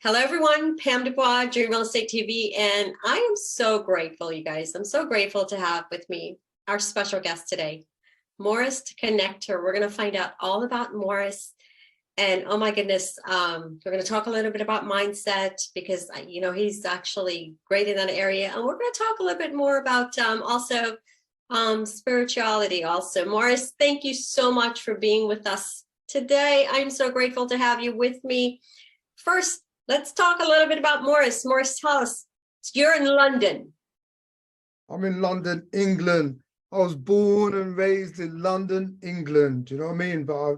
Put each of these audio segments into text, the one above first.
Hello, everyone. Pam Dubois, Dream Real Estate TV, and I am so grateful, you guys. I'm so grateful to have with me our special guest today, Morris Connector. We're going to find out all about Morris, and oh my goodness, we're going to talk a little bit about mindset because he's actually great in that area, and we're going to talk a little bit more about also spirituality. Also, Morris, thank you so much for being with us today. I'm so grateful to have you with me. First, let's talk a little bit about Morris. Morris, tell us, you're in London. I'm in London, England. I was born and raised in London, England. You know what I mean? But I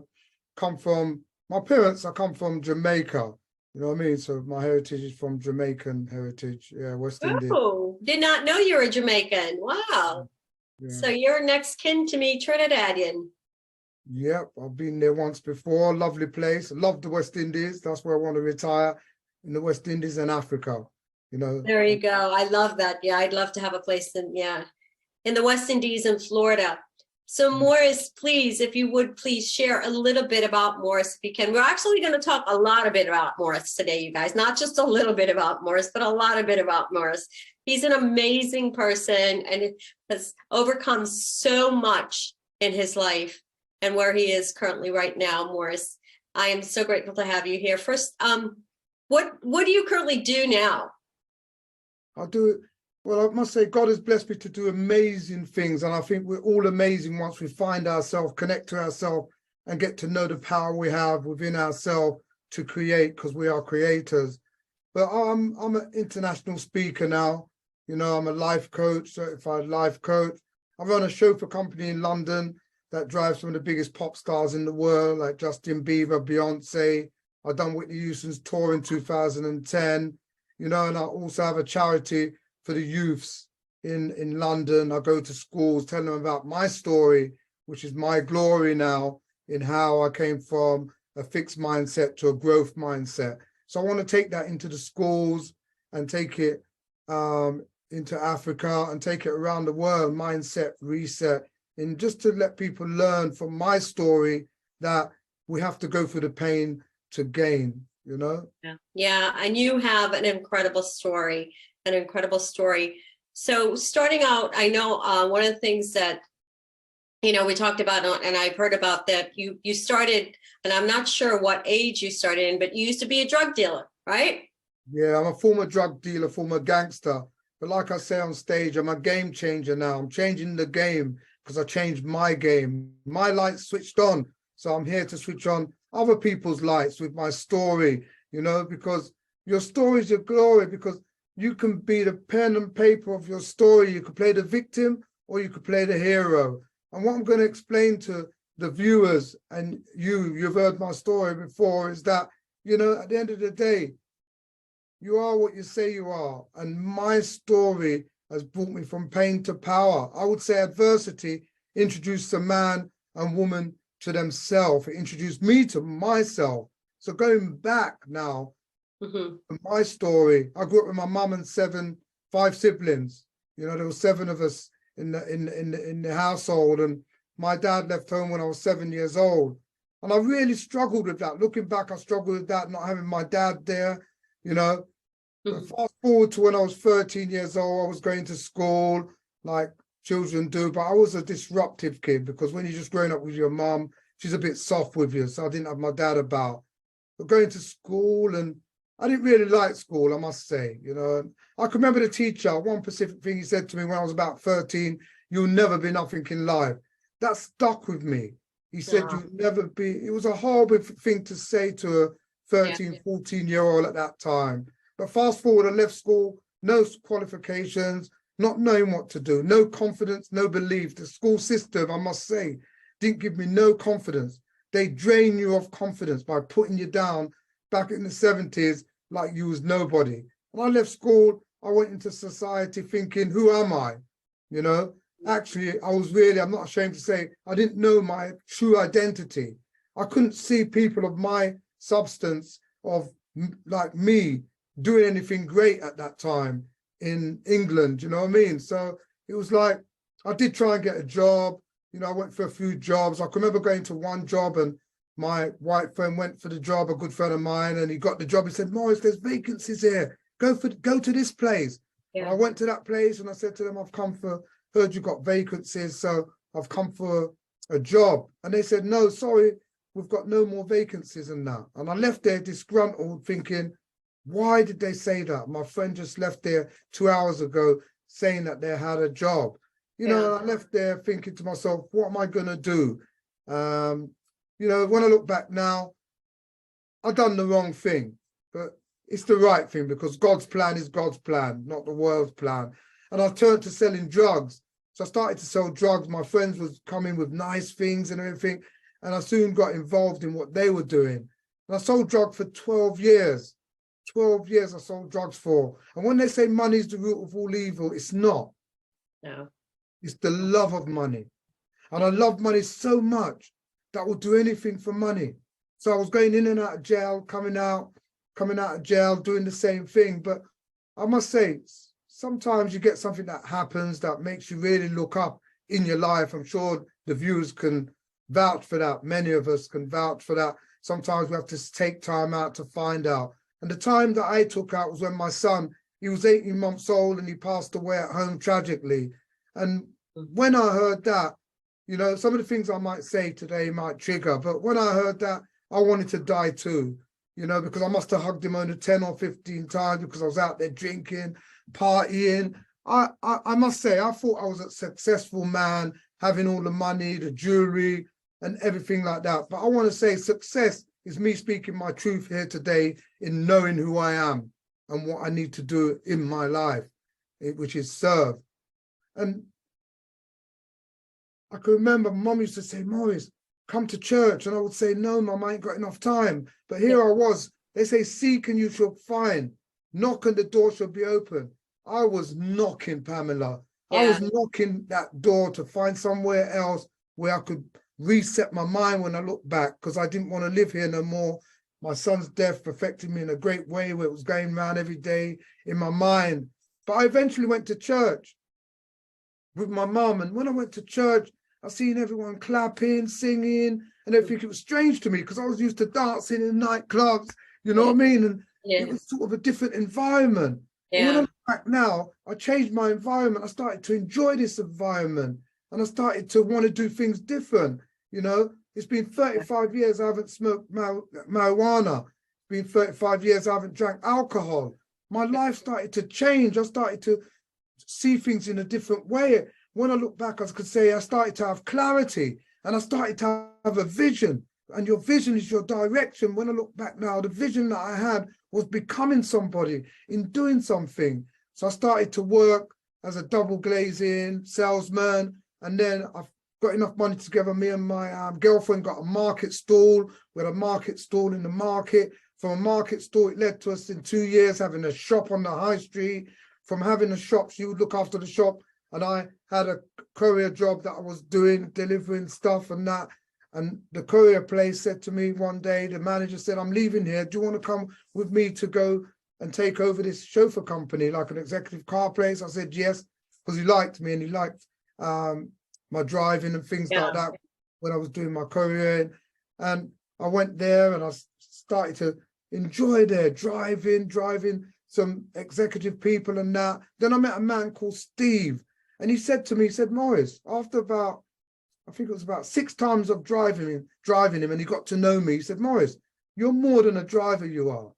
come from, my parents, I come from Jamaica. You know what I mean? So my heritage is from Jamaican heritage. Yeah, West Indies. Oh, did not know you were Jamaican. Wow. Yeah. So you're next kin to me, Trinidadian. Yep, I've been there once before. Lovely place. Love the West Indies. That's where I want to retire, in the West Indies and Africa. You know. There you go. I love that. Yeah, I'd love to have a place in the West Indies and Florida. So Morris, please, if you would please share a little bit about Morris, if you can. We're actually going to talk a lot of bit about Morris today, you guys, not just a little bit about Morris, but a lot of bit about Morris. He's an amazing person and has overcome so much in his life and where he is currently right now. Morris, I am so grateful to have you here. First, what do you currently do now? Well, I must say, God has blessed me to do amazing things. And I think we're all amazing once we find ourselves, connect to ourselves, and get to know the power we have within ourselves to create, because we are creators. But I'm an international speaker now. You know, I'm a life coach, certified life coach. I run a chauffeur company in London that drives some of the biggest pop stars in the world, like Justin Bieber, Beyonce. I've done Whitney Houston's tour in 2010, you know, and I also have a charity for the youths in London. I go to schools, tell them about my story, which is my glory now, in how I came from a fixed mindset to a growth mindset. So I want to take that into the schools and take it into Africa and take it around the world, mindset reset, and just to let people learn from my story that we have to go through the pain to gain, you know? Yeah, and you have an incredible story. So starting out, I know one of the things that, we talked about, and I've heard about that, you started, and I'm not sure what age you started in, but you used to be a drug dealer, right? Yeah, I'm a former drug dealer, former gangster. But like I say on stage, I'm a game changer now. I'm changing the game because I changed my game. My lights switched on. So I'm here to switch on other people's lights with my story, because your story is your glory, because you can be the pen and paper of your story. You could play the victim or you could play the hero. And what I'm going to explain to the viewers, and you've heard my story before, is that, at the end of the day, you are what you say you are. And my story has brought me from pain to power. I would say adversity introduced a man and woman to themselves. It introduced me to myself. So going back now, my story, I grew up with my mum and five siblings. There were 7 of us in the household, and my dad left home when I was 7 years old. And I really struggled with that. Looking back, I struggled with that, not having my dad there, But fast forward to when I was 13 years old, I was going to school like children do, but I was a disruptive kid, because when you're just growing up with your mum, she's a bit soft with you. So I didn't have my dad about. But going to school, and I didn't really like school, I must say, I can remember the teacher, one specific thing he said to me when I was about 13, "You'll never be nothing in life." That stuck with me. He said, "You'll never be," it was a horrible thing to say to a 13, 14-year-old at that time. But fast forward, I left school, no qualifications, not knowing what to do, no confidence, no belief. The school system, I must say, didn't give me no confidence. They drain you of confidence by putting you down back in the 70s like you was nobody. When I left school, I went into society thinking, who am I? Actually, I'm not ashamed to say, I didn't know my true identity. I couldn't see people of my substance, like me, doing anything great at that time in England, you know what I mean? So it was like, I did try and get a job, I went for a few jobs. I can remember going to one job and my white friend went for the job, a good friend of mine, and he got the job. He said, Morris, there's vacancies here. Go to this place. And I went to that place and I said to them, heard you got vacancies, so I've come for a job. And they said, no, sorry, we've got no more vacancies and that. And I left there disgruntled thinking, why did they say that? My friend just left there 2 hours ago saying that they had a job. You know, I left there thinking to myself, what am I going to do? You know, when I look back now, I've done the wrong thing, but it's the right thing because God's plan is God's plan, not the world's plan. And I turned to selling drugs. So I started to sell drugs. My friends was coming with nice things and everything. And I soon got involved in what they were doing. And I sold drugs for 12 years. 12 years I sold drugs for. And when they say money is the root of all evil, it's not. No. It's the love of money. And I love money so much that I would do anything for money. So I was going in and out of jail, coming out of jail, doing the same thing. But I must say, sometimes you get something that happens that makes you really look up in your life. I'm sure the viewers can vouch for that. Many of us can vouch for that. Sometimes we have to take time out to find out. And the time that I took out was when my son, he was 18 months old and he passed away at home tragically. And when I heard that, you know, some of the things I might say today might trigger, but when I heard that, I wanted to die too, you know, because I must have hugged him only 10 or 15 times because I was out there drinking, partying. I must say, I thought I was a successful man, having all the money, the jewelry and everything like that. But I want to say success is me speaking my truth here today in knowing who I am and what I need to do in my life, which is serve. And I can remember Mum used to say, Morris, come to church. And I would say, no, Mum, I ain't got enough time. But here I was. They say, seek and you shall find. Knock and the door shall be open. I was knocking, Pamela. I was knocking that door to find somewhere else where I could reset my mind when I look back, because I didn't want to live here no more. My son's death affected me in a great way where it was going around every day in my mind. But I eventually went to church with my mum. And when I went to church, I seen everyone clapping, singing, and everything. It was strange to me because I was used to dancing in nightclubs, you know what I mean? And it was sort of a different environment. And when I look back now, I changed my environment. I started to enjoy this environment and I started to want to do things different. You know, it's been 35 years I haven't smoked marijuana. It's been 35 years I haven't drank alcohol. My life started to change. I started to see things in a different way. When I look back, I could say I started to have clarity and I started to have a vision, and your vision is your direction. When I look back now, the vision that I had was becoming somebody, in doing something. So I started to work as a double glazing salesman, and then I've got enough money together. Me and my girlfriend got a market stall. We had a market stall in the market. From a market stall, it led to us in 2 years having a shop on the high street. From having a shop, she would look after the shop, and I had a courier job that I was doing, delivering stuff and that. And the courier place said to me one day, the manager said, I'm leaving here. Do you want to come with me to go and take over this chauffeur company, like an executive car place? I said, yes, because he liked me and he liked my driving and things like that when I was doing my courier. And I went there and I started to enjoy there, driving some executive people and that. Then I met a man called Steve. And he said to me, he said, Morris, after about, I think it was about 6 times of driving him, and he got to know me, he said, Morris, you're more than a driver, you are.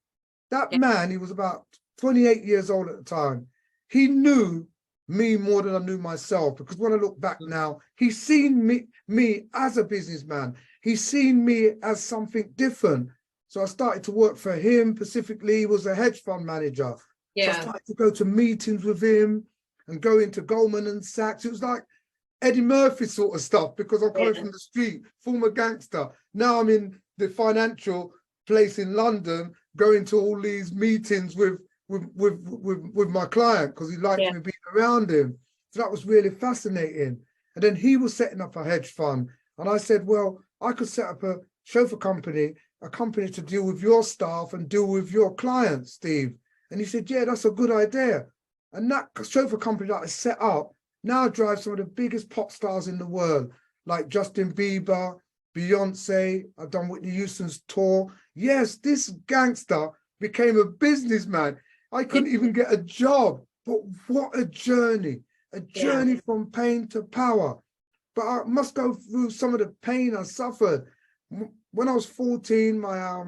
That man, he was about 28 years old at the time. He knew me more than I knew myself, because when I look back now, he's seen me as a businessman. He's seen me as something different. So I started to work for him. Pacifically, he was a hedge fund manager. So I started to go to meetings with him and go into Goldman and Sachs. It was like Eddie Murphy sort of stuff, because I'm coming from the street, former gangster. Now I'm in the financial place in London, going to all these meetings with my client because he liked me being around him. So that was really fascinating. And then he was setting up a hedge fund. And I said, well, I could set up a chauffeur company, a company to deal with your staff and deal with your clients, Steve. And he said, yeah, that's a good idea. And that chauffeur company that I set up now drives some of the biggest pop stars in the world, like Justin Bieber, Beyonce, I've done Whitney Houston's tour. Yes, this gangster became a businessman. I couldn't even get a job, but what a journey from pain to power. But I must go through some of the pain I suffered. When I was 14, my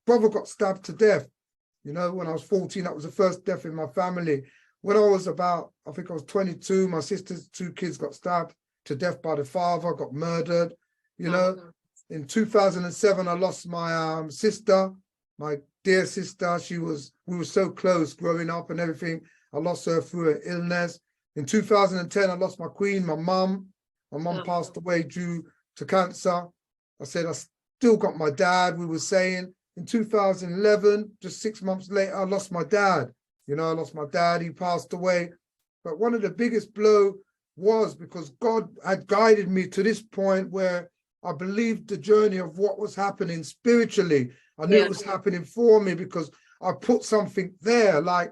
brother got stabbed to death. You know, when I was 14, that was the first death in my family. When I was about, I think I was 22, my sister's 2 kids got stabbed to death by the father, got murdered. You know, in 2007, I lost my sister, my dear sister. We were so close growing up and everything. I lost her through an illness. In 2010, I lost my queen, my mum. My mum passed away due to cancer. I said, I still got my dad. We were saying in 2011, just 6 months later, I lost my dad. You know, I lost my dad. He passed away. But one of the biggest blow was because God had guided me to this point where I believed the journey of what was happening spiritually. I knew it was happening for me because I put something there, like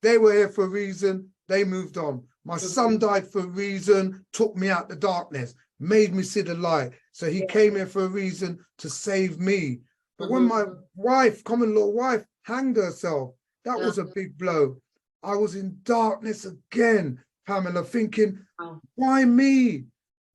they were here for a reason, they moved on. My son died for a reason, took me out the darkness, made me see the light. So he came here for a reason to save me. But when my wife, common law wife, hanged herself, that was a big blow. I was in darkness again, Pamela, thinking, why me?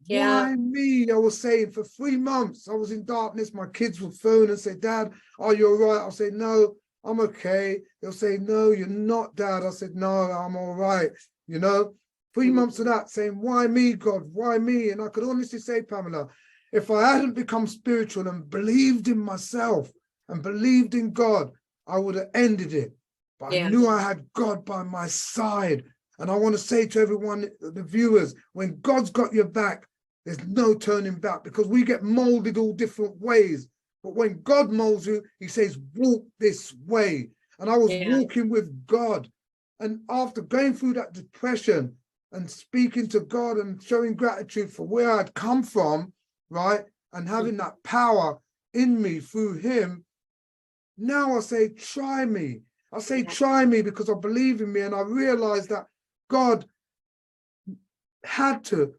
Why me? I was saying for 3 months, I was in darkness. My kids would phone and say, Dad, are you all right? I'll say, no, I'm okay. They'll say, no, you're not, Dad. I said, no, I'm all right. You know, 3 months of that saying, why me, God? Why me? And I could honestly say, Pamela, if I hadn't become spiritual and believed in myself and believed in God, I would have ended it. But I knew I had God by my side. And I want to say to everyone, the viewers, when God's got your back, there's no turning back, because we get molded all different ways. But when God molds you, he says, walk this way. And I was walking with God. And after going through that depression and speaking to God and showing gratitude for where I'd come from, right, and having that power in me through him, now I say, try me. I say, try me, because I believe in me. And I realized that God had to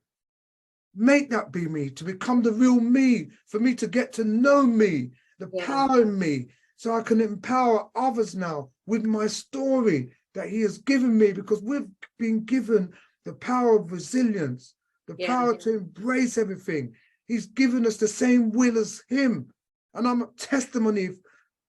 make that be me, to become the real me, for me to get to know me, the power in me, so I can empower others now with my story that he has given me, because we've been given the power of resilience, the power to embrace everything. He's given us the same will as him. And I'm a testimony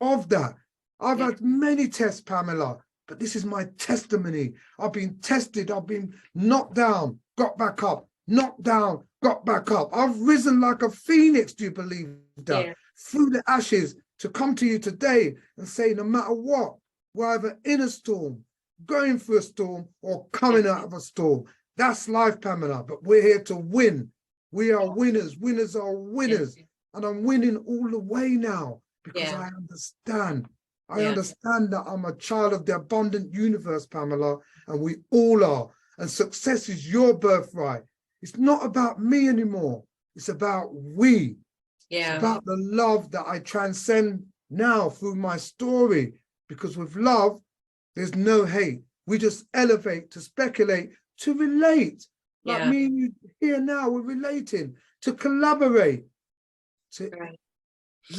of that. I've had many tests, Pamela, but this is my testimony. I've been tested. I've been knocked down, got back up, knocked down, got back up. I've risen like a phoenix, do you believe that? Through the ashes, to come to you today and say, no matter what, we're either in a storm, going through a storm, or coming out of a storm. That's life, Pamela, but we're here to win. We are winners. Winners are winners. And I'm winning all the way now, because I understand. I understand that I'm a child of the abundant universe, Pamela, and we all are. And success is your birthright. It's not about me anymore. It's about we. It's about the love that I transcend now through my story. Because with love, there's no hate. We just elevate to speculate, to relate. Like me and you here now, we're relating, to collaborate, to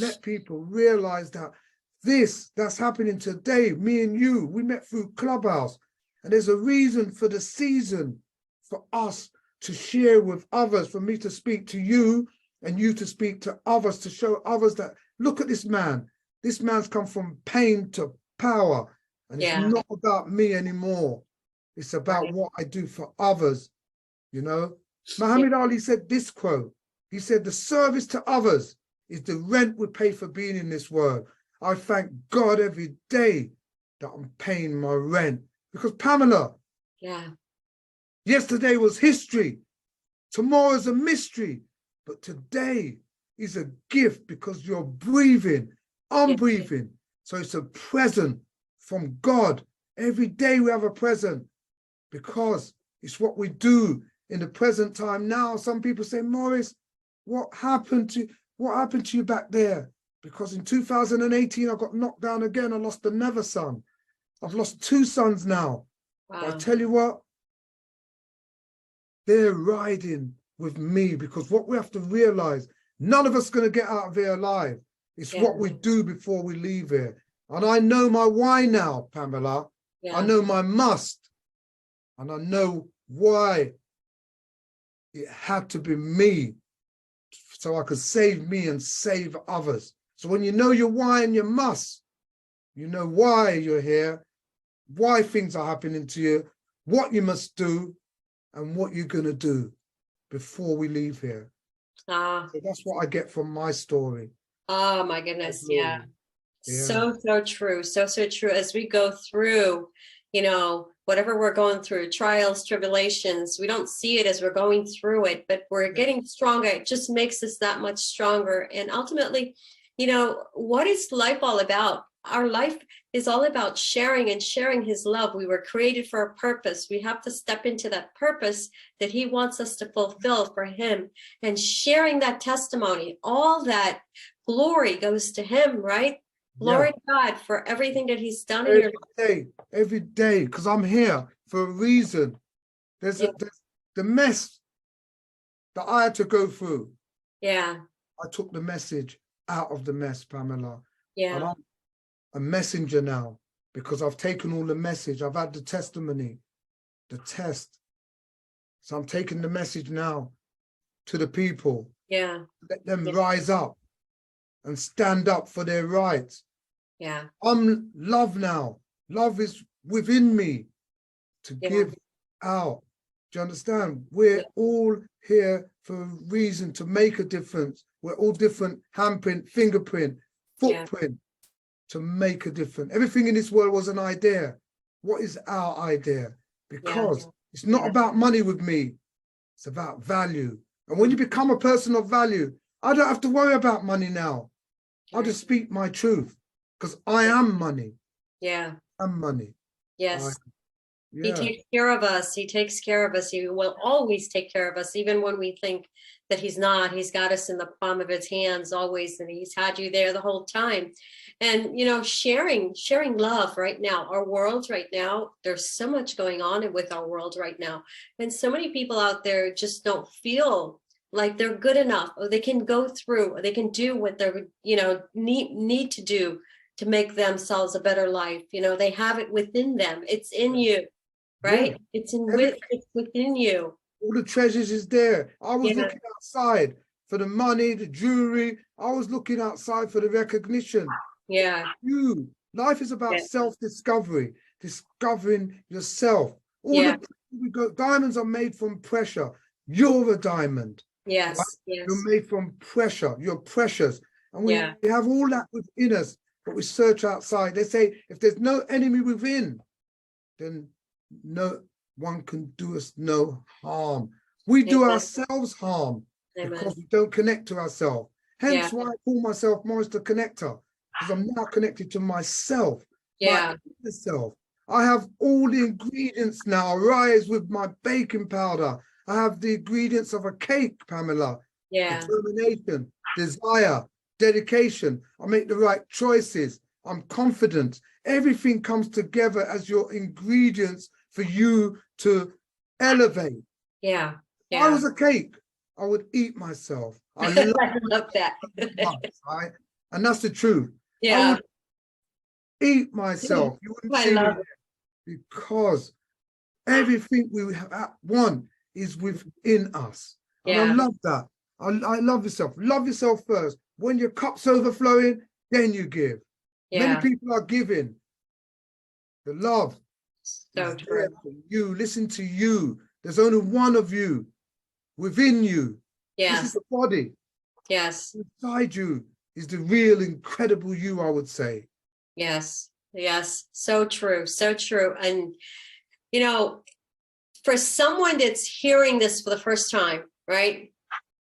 let people realize that this that's happening today, me and you, we met through Clubhouse. And there's a reason for the season for us to share with others, for me to speak to you and you to speak to others, to show others that, look at this man. This man's come from pain to power. And it's not about me anymore. It's about what I do for others, you know. Muhammad Ali said this quote. He said, the service to others is the rent we pay for being in this world. I thank God every day that I'm paying my rent. Because Pamela, yesterday was history. Tomorrow's a mystery. But today is a gift, because you're breathing. I'm breathing. So it's a present from God. Every day we have a present, because it's what we do in the present time now. Some people say, Maurice, what happened to you back there? Because in 2018, I got knocked down again. I lost another son. I've lost 2 sons now. But I tell you what, they're riding with me, because what we have to realize, None of us going to get out of here alive. It's what we do before we leave here. And I know my why now, Pamela. I know my must. And I know why it had to be me, so I could save me and save others. So when you know your why and your must, you know why you're here, why things are happening to you, what you must do, and what you're going to do before we leave here. So that's what I get from my story. Oh my goodness. Yeah. So true. So true. As we go through, you know, whatever we're going through, trials, tribulations, we don't see it as we're going through it, but we're getting stronger. It just makes us that much stronger. And ultimately, you know, what is life all about? Our life is all about sharing and sharing his love. We were created for a purpose. We have to step into that purpose that he wants us to fulfill for him, and sharing that testimony. All that glory goes to him, right? Glory to God for everything that he's done in your life. Every day, because I'm here for a reason. There's the mess that I had to go through. Yeah. I took the message out of the mess, Pamela. Yeah. And I'm a messenger now, because I've taken all the message. I've had the testimony, the test. So I'm taking the message now to the people. Yeah. Let them rise up and stand up for their rights. Yeah. I'm love now. Love is within me to give out. Do you understand? We're all here for a reason, to make a difference. We're all different handprint, fingerprint, footprint to make a difference. Everything in this world was an idea. What is our idea? Because it's not about money with me. It's about value. And when you become a person of value, I don't have to worry about money now. I'll just speak my truth, because I am money. Yeah. I'm money. Yes. He takes care of us. He takes care of us. He will always take care of us, even when we think that he's not. He's got us in the palm of his hands always, and he's had you there the whole time. And, you know, sharing love right now. Our world right now, there's so much going on with our world right now. And so many people out there just don't feel like they're good enough, or they can go through, or they can do what they're, you know, need to do to make themselves a better life. You know, they have it within them. It's in you, right? It's within you. All the treasures is there. I was looking outside for the money, the jewelry. I was looking outside for the recognition. Life is about self-discovery, discovering yourself. Diamonds are made from pressure. You're a diamond. Yes. You're made from pressure. You're precious. And we have all that within us, but we search outside. They say if there's no enemy within, then no one can do us no harm. We do ourselves harm because we don't connect to ourselves. Hence why I call myself Morris the Connector, because I'm now connected to myself, my inner self. I have all the ingredients now. I rise with my baking powder. I have the ingredients of a cake, Pamela. Determination, desire, dedication. I make the right choices. I'm confident. Everything comes together as your ingredients for you to elevate. If I was a cake, I would eat myself. I love that. Right? And that's the truth. I would eat myself. You wouldn't see me, because everything we want is within us. And I love that. I love yourself. Love yourself first. When your cup's overflowing, then you give. Many people are giving. The love. So true. You listen to you. There's only one of you within you. This is the body. Inside you is the real incredible you, I would say. Yes. So true. So true. And, you know, for someone that's hearing this for the first time, right?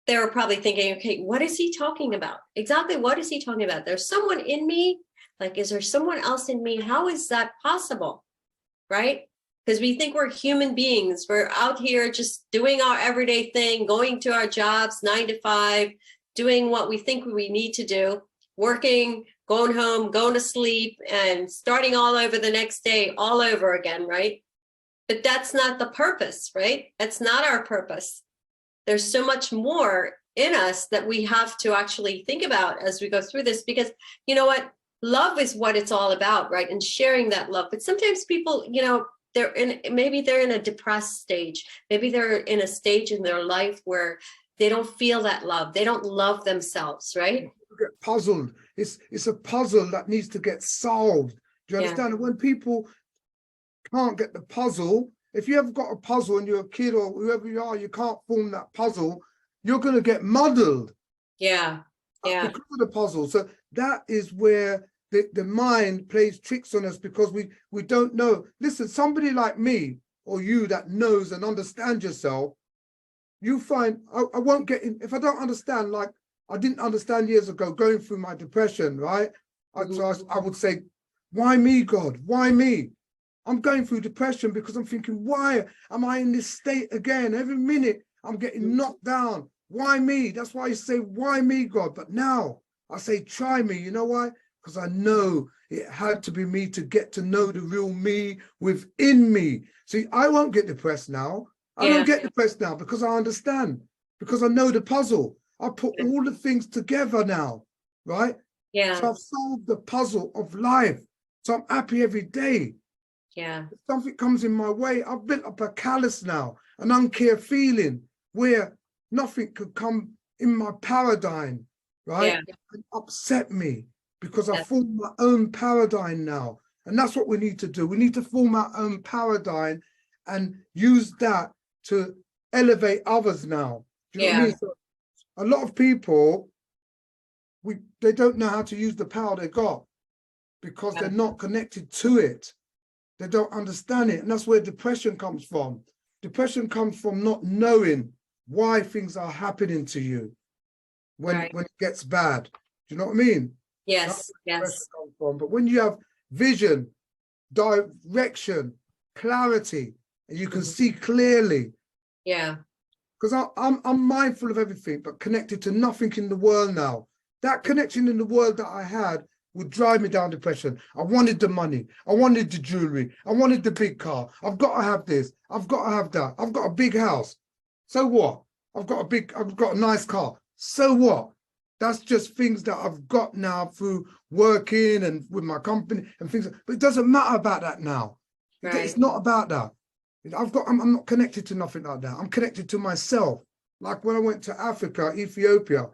They're probably thinking, okay, what is he talking about? Exactly. What is he talking about? There's someone in me. Like, is there someone else in me? How is that possible? Right? Because we think we're human beings. We're out here just doing our everyday thing, going to our jobs, 9 to 5, doing what we think we need to do, working, going home, going to sleep, and starting all over the next day, all over again, right? But that's not the purpose, right? That's not our purpose. There's so much more in us that we have to actually think about as we go through this, because you know what? Love is what it's all about, right? And sharing that love. But sometimes people, you know, maybe they're in a depressed stage. Maybe they're in a stage in their life where they don't feel that love. They don't love themselves, right? Get puzzled. It's a puzzle that needs to get solved. Do you understand? And when people can't get the puzzle, if you ever got a puzzle and you're a kid or whoever you are, you can't form that puzzle, you're going to get muddled. Yeah. Because of the puzzle. So that is where the mind plays tricks on us, because we don't know. Listen, somebody like me or you that knows and understands yourself, you find I won't get in if I don't understand, like I didn't understand years ago going through my depression, right? So I would say, why me, God? Why me? I'm going through depression because I'm thinking, why am I in this state again? Every minute I'm getting knocked down. Why me? That's why I say, why me, God? But now I say, try me. You know why? Because I know it had to be me to get to know the real me within me. See, I won't get depressed now. I don't get depressed now because I understand, because I know the puzzle. I put all the things together now, right? Yeah. So I've solved the puzzle of life. So I'm happy every day. Yeah. If something comes in my way, I've built up a callous now, an uncare feeling where nothing could come in my paradigm, right? Yeah. And upset me, because I formed my own paradigm now. And that's what we need to do. We need to form our own paradigm and use that to elevate others now. Do you know what I mean? So a lot of people, they don't know how to use the power they got because they're not connected to it. They don't understand it. And that's where depression comes from. Depression comes from not knowing why things are happening to you when it gets bad. Do you know what I mean? Yes. Depression comes from. But when you have vision, direction, clarity, and you can see clearly. Yeah. Because I'm mindful of everything, but connected to nothing in the world now. That connection in the world that I had would drive me down depression. I wanted the money. I wanted the jewelry. I wanted the big car. I've got to have this. I've got to have that. I've got a big house. So what? I've got a nice car. So what? That's just things that I've got now through working and with my company and things. But it doesn't matter about that now. It's not about that. I'm not connected to nothing like that. I'm connected to myself. Like when I went to Africa, Ethiopia,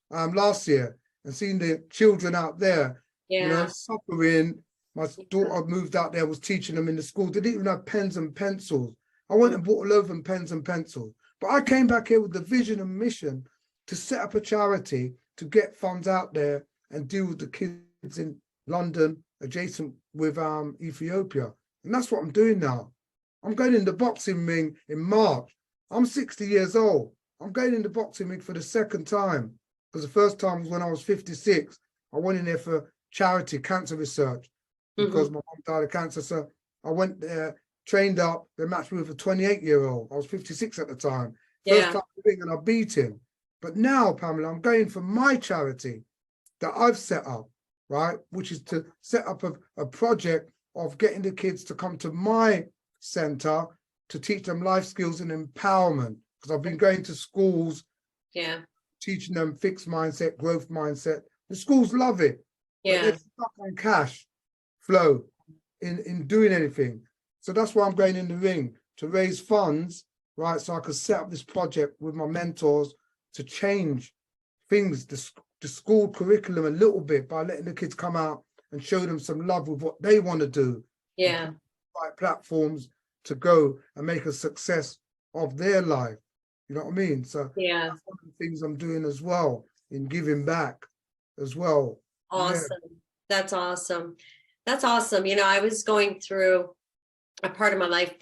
last year, and seeing the children out there, you know, suffering. My daughter moved out there, was teaching them in the school. They didn't even have pens and pencils. I went and bought a load of them pens and pencils. But I came back here with the vision and mission to set up a charity to get funds out there and deal with the kids in London adjacent with Ethiopia. And that's what I'm doing now. I'm going in the boxing ring in March. I'm 60 years old. I'm going in the boxing ring for the second time, because the first time was when I was 56. I went in there for charity cancer research because my mom died of cancer. So I went there, trained up. They matched me with a 28-year-old. I was 56 at the time. First time in the ring, and I beat him. But now, Pamela, I'm going for my charity that I've set up, right? Which is to set up a project of getting the kids to come to my center to teach them life skills and empowerment, because I've been going to schools, teaching them fixed mindset, growth mindset. The schools love it, but they're stuck on cash flow in doing anything. So that's why I'm going in the ring, to raise funds, right? So I could set up this project with my mentors to change things, the school curriculum a little bit, by letting the kids come out and show them some love with what they want to do. Right platforms to go and make a success of their life. You know what I mean? So that's one of the things I'm doing as well, in giving back as well. Awesome. That's awesome. That's awesome. You know, I was going through a part of my life.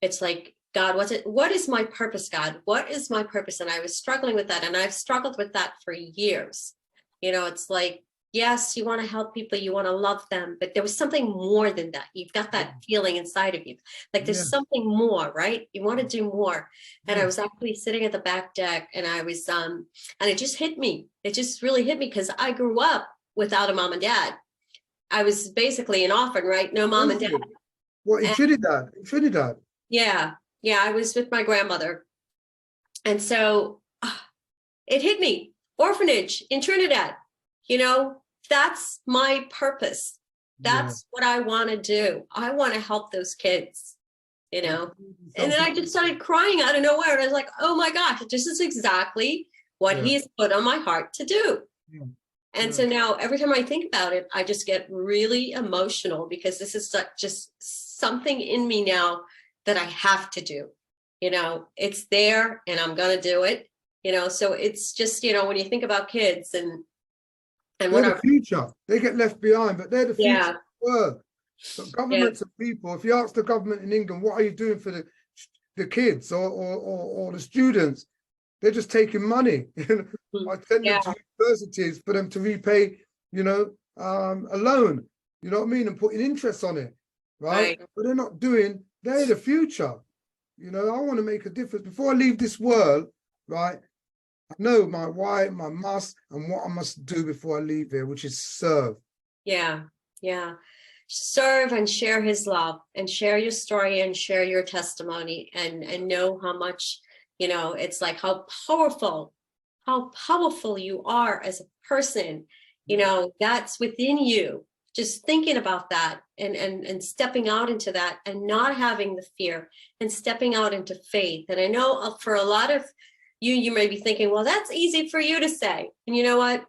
It's like, God, what is my purpose, God? What is my purpose? And I was struggling with that. And I've struggled with that for years. You know, it's like, yes, you want to help people, you want to love them, but there was something more than that. You've got that feeling inside of you. Like there's something more, right? You want to do more. And I was actually sitting at the back deck, and I was, and it just hit me. It just really hit me, because I grew up without a mom and dad. I was basically an orphan, right? No mom and dad. What, in Trinidad? In Trinidad? Yeah. Yeah. I was with my grandmother. And so it hit me. Orphanage in Trinidad. You know, that's my purpose. That's what I want to do. I want to help those kids, you know. And then I just started crying out of nowhere. And I was like, oh my gosh, this is exactly what he's put on my heart to do. And so now every time I think about it, I just get really emotional because this is just something in me now that I have to do. You know, it's there and I'm going to do it, you know. So it's just, you know, when you think about kids and they're the future, they get left behind, but they're the future of the world. So governments and people, if you ask the government in England, what are you doing for the kids or the students? They're just taking money. I send them to universities for them to repay, you know, a loan, you know what I mean, and putting interest on it, right? But they're not doing, they're the future. You know, I want to make a difference. Before I leave this world, right, I know my why, my must, and what I must do before I leave here, which is serve. Yeah, yeah. Serve and share his love and share your story and share your testimony and know how much, you know, it's like how powerful you are as a person, you know, that's within you. Just thinking about that and stepping out into that and not having the fear and stepping out into faith. And I know for a lot of you may be thinking, well, that's easy for you to say. And you know what?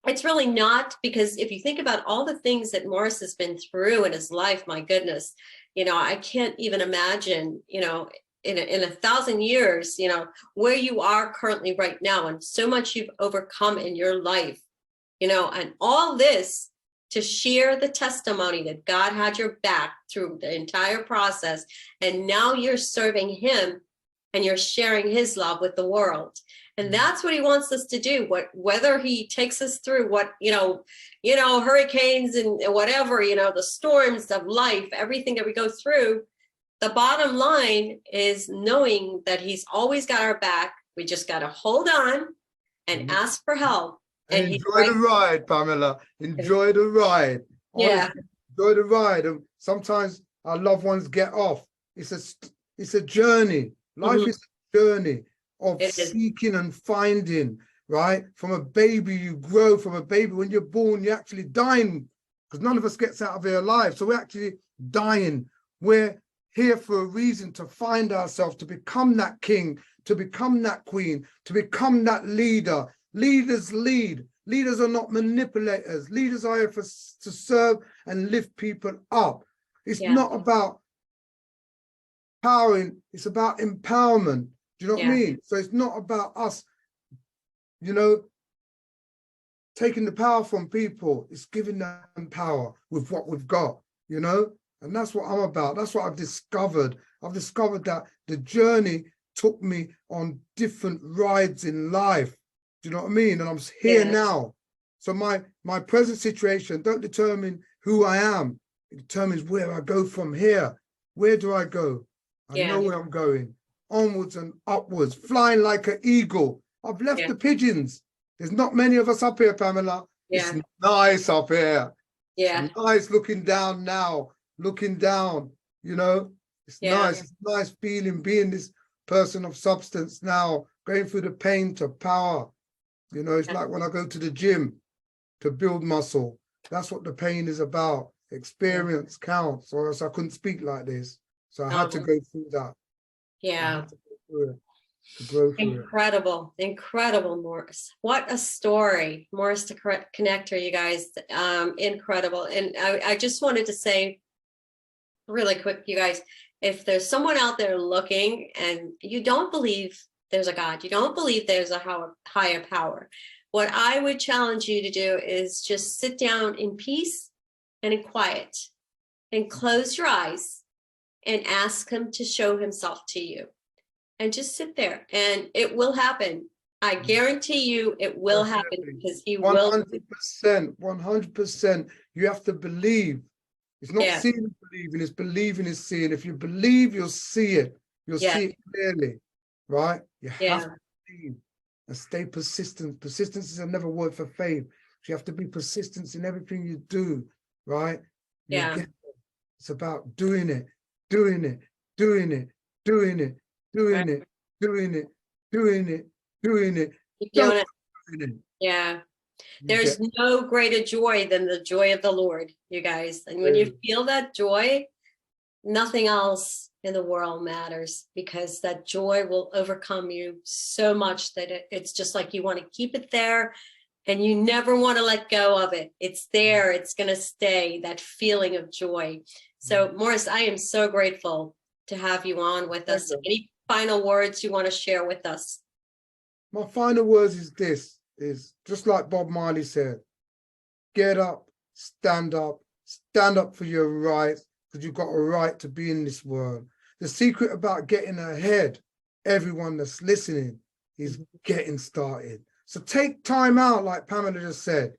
It's really not, because if you think about all the things that Morris has been through in his life, my goodness, you know, I can't even imagine, you know, in 1,000 years, you know, where you are currently right now and so much you've overcome in your life, you know, and all this to share the testimony that God had your back through the entire process. And now you're serving him and you're sharing his love with the world. And that's what he wants us to do. Whether he takes us through what, you know, hurricanes and whatever, you know, the storms of life, everything that we go through, the bottom line is knowing that he's always got our back. We just got to hold on and ask for help. And enjoy the ride, Pamela. Enjoy the ride. Honestly, enjoy the ride. And sometimes our loved ones get off. It's a journey. Life is a journey of seeking and finding, right? From a baby, you grow from a baby. When you're born, you're actually dying, because none of us gets out of here alive. So we're actually dying. We're here for a reason, to find ourselves, to become that king, to become that queen, to become that leader. Leaders lead. Leaders are not manipulators. Leaders are here to serve and lift people up. It's not about powering, it's about empowerment. Do you know what I mean? So it's not about us, you know, taking the power from people. It's giving them power with what we've got, you know? And that's what I'm about. That's what I've discovered. I've discovered that the journey took me on different rides in life. Do you know what I mean? And I'm here now. So my present situation don't determine who I am. It determines where I go from here. Where do I go? I know where I'm going. Onwards and upwards, flying like an eagle. I've left the pigeons. There's not many of us up here, Pamela. It's nice up here. It's nice looking down now, looking down, you know. It's nice. It's a nice feeling being this person of substance now, going through the pain to power. You know, it's like when I go to the gym to build muscle. That's what the pain is about. Experience counts, or else I couldn't speak like this. So I had to go through that. Yeah. To grow through incredible, incredible, Morris. What a story. Morris the Connector, you guys. Incredible. And I just wanted to say really quick, you guys, if there's someone out there looking and you don't believe there's a God, you don't believe there's a higher power, what I would challenge you to do is just sit down in peace and in quiet and close your eyes and ask him to show himself to you, and just sit there and it will happen. I guarantee you it will happen, because he will. 100%, 100%. You have to believe. It's not seeing and believing, it's believing is seeing. If you believe, you'll see it. You'll see it clearly, right? You have to believe and stay persistent. Persistence is another word for faith. You have to be persistent in everything you do, right? It's about doing it, doing it, doing it, doing it, doing it, doing it, doing it, doing it, Keep Don't doing it. do it. Yeah. You There's get no greater joy than the joy of the Lord, you guys. And when you feel that joy, nothing else in the world matters, because that joy will overcome you so much that it's just like you want to keep it there and you never want to let go of it. It's there. It's going to stay, that feeling of joy. So Morris, I am so grateful to have you on with us. Pleasure. Any final words you want to share with us? My final words is this, is just like Bob Marley said, get up, stand up for your rights, because you've got a right to be in this world. The secret about getting ahead, everyone that's listening, is getting started. So take time out, like Pamela just said.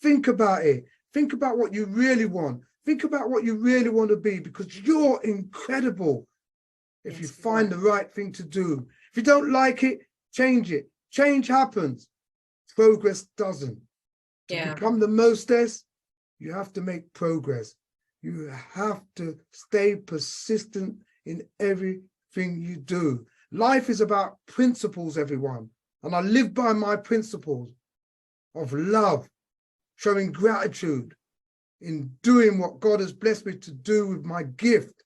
Think about it. Think about what you really want. Think about what you really want to be, because you're incredible if you find the right thing to do. If you don't like it, change it. Change happens. Progress doesn't. To become the mostess, you have to make progress. You have to stay persistent in everything you do. Life is about principles, everyone. And I live by my principles of love, showing gratitude, in doing what God has blessed me to do with my gift,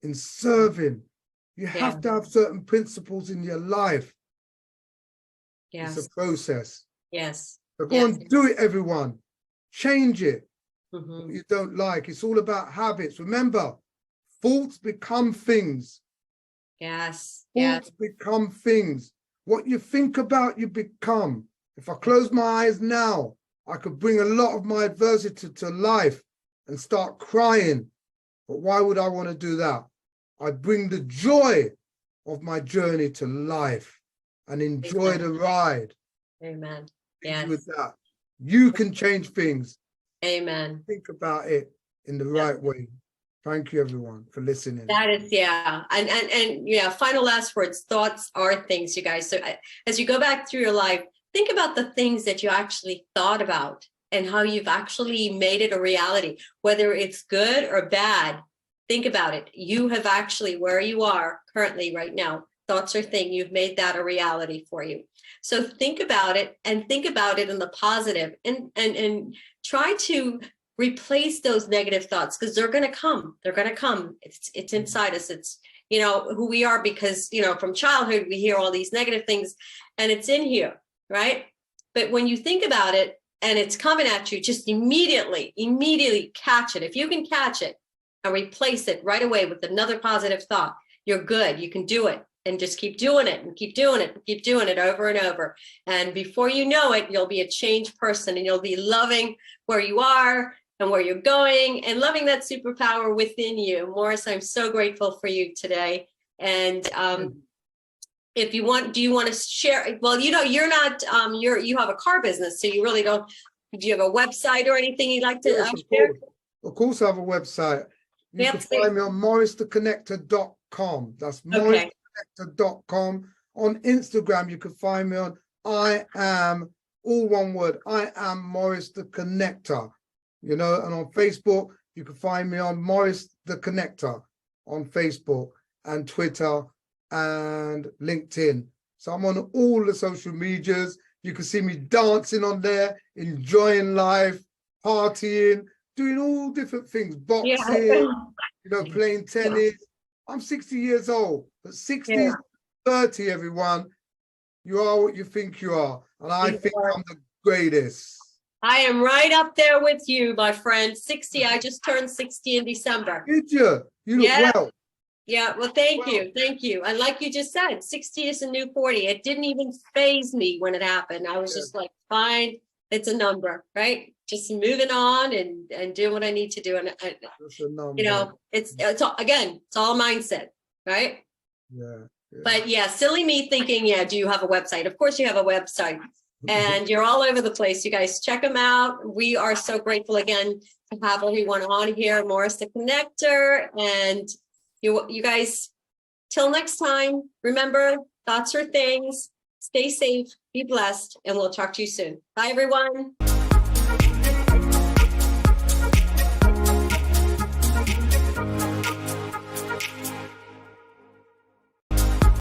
in serving. You have to have certain principles in your life. It's a process. Yes. So go and do it, everyone. Change it. What you don't like. It's all about habits. Remember, thoughts become things. Yes. Thoughts become things. What you think about, you become. If I close my eyes now, I could bring a lot of my adversity to life and start crying. But why would I want to do that? I bring the joy of my journey to life and enjoy the ride. Amen. With that, you can change things. Amen. Think about it in the right way. Thank you, everyone, for listening. That is, and final last words. Thoughts are things, you guys. So as you go back through your life, think about the things that you actually thought about and how you've actually made it a reality, whether it's good or bad. Think about it. You have actually, where you are currently right now, thoughts are things, you've made that a reality for you. So think about it, and think about it in the positive, and try to replace those negative thoughts, because they're going to come. They're going to come. It's inside us. It's, who we are, because, from childhood, we hear all these negative things and it's in here, right? But when you think about it and it's coming at you, just immediately catch it. If you can catch it and replace it right away with another positive thought, you're good. You can do it. And just keep doing it and keep doing it and keep doing it over and over. And before you know it, you'll be a changed person, and you'll be loving where you are and where you're going, and loving that superpower within you. Morris, I'm so grateful for you today. And if you want, do you want to share? Well, you're not, you have a car business, so you really don't. Do you have a website or anything you'd like to share? Of course, I have a website. You can find me on morristheconnector.com. That's Morris. Connector.com. On Instagram, you can find me on I am, all one word, I am Morris the Connector. And on Facebook, you can find me on Morris the Connector on Facebook and Twitter and LinkedIn. So I'm on all the social medias. You can see me dancing on there, enjoying life, partying, doing all different things, boxing, playing tennis. I'm 60 years old, but 60 is 30, everyone. You are what you think you are. And I think I'm the greatest. I am right up there with you, my friend. 60, I just turned 60 in December. Did you? You look well. Yeah, well, thank you. Thank you. And like you just said, 60 is a new 40. It didn't even faze me when it happened. I was just like, fine, it's a number, right? Just moving on and doing what I need to do. And it's all, again, it's all mindset, right? But silly me thinking, do you have a website? Of course you have a website, and you're all over the place. You guys check them out. We are so grateful again to have everyone on here, Morris the Connector. And you guys, till next time, remember, thoughts are things. Stay safe, be blessed, and we'll talk to you soon. Bye, everyone.